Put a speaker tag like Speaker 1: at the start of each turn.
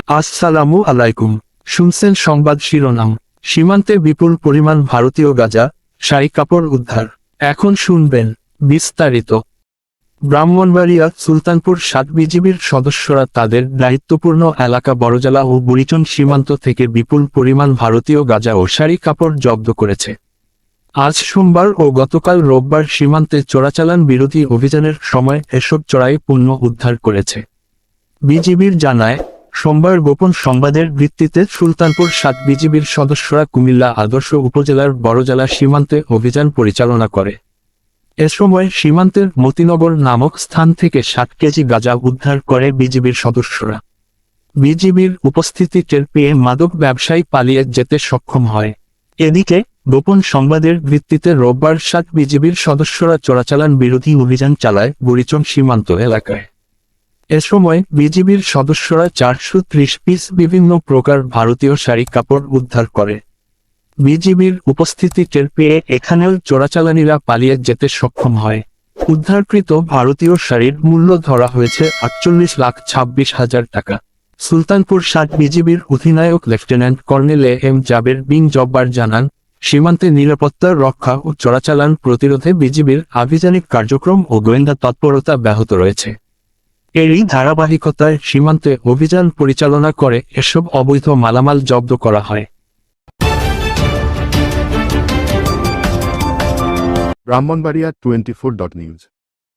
Speaker 1: আসসালামু আলাইকুম। শুনছেন সংবাদ শিরোনাম। সীমান্তে বিপুল পরিমাণ ভারতীয় গাঁজা, শাড়ি কাপড় উদ্ধার। এখন শুনবেন বিস্তারিত। ব্রাহ্মণবাড়িয়া সুলতানপুর ৭ বিজিবির সদস্যরা তাদের দায়িত্বপূর্ণ এলাকা বড়জলা ও বুড়িচং সীমান্ত থেকে বিপুল পরিমাণ ভারতীয় গাঁজা ও শাড়ি কাপড় জব্দ করেছে। আজ সোমবার ও গতকাল রোববার সীমান্তে চোরাচালান বিরোধী অভিযানের সময় এসব চোরাই পণ্য উদ্ধার করেছে। বিজিবির জানায়, সোমবার গোপন সংবাদের ভিত্তিতে সুলতানপুর ৭ বিজিবির সদস্যরা কুমিল্লা আদর্শ উপজেলার বড়জলা সীমান্তে অভিযান পরিচালনা করে। এ সময় সীমান্তের মতিনগর নামক স্থান থেকে ৬০ কেজি গাঁজা উদ্ধার করে বিজিবির সদস্যরা। বিজিবির উপস্থিতি টের পেয়ে মাদক ব্যবসায়ী পালিয়ে যেতে সক্ষম হয়। এদিকে গোপন সংবাদের ভিত্তিতে রোববার ৭ বিজিবির সদস্যরা চোরাচালান বিরোধী অভিযান চালায় বুড়িচং সীমান্ত এলাকায়। এ সময় বিজিবির সদস্যরা ৪৩০ পিস বিভিন্ন প্রকার ভারতীয় শাড়ি কাপড় উদ্ধার করে। বিজিবির উপস্থিতি টের পেয়ে এখানেও চোরাচালানিরা পালিয়ে যেতে সক্ষম হয়। উদ্ধারকৃত ভারতীয় শাড়ির মূল্য ধরা হয়েছে ৪৮,২৬,০০০ টাকা। সুলতানপুর ৭ বিজিবির অধিনায়ক লেফটেন্যান্ট কর্নেল এম জাবের বিন জব্বার জানান, সীমান্তে নিরাপত্তা রক্ষা ও চোরাচালান প্রতিরোধে বিজিবির আভিযানিক কার্যক্রম ও গোয়েন্দা তৎপরতা ব্যাহত রয়েছে। এরই ধারাবাহিকতায় সীমান্তে অভিযান পরিচালনা করে এসব অবৈধ মালামাল জব্দ করা হয়।
Speaker 2: ব্রাহ্মণবাড়িয়া 24.নিউজ।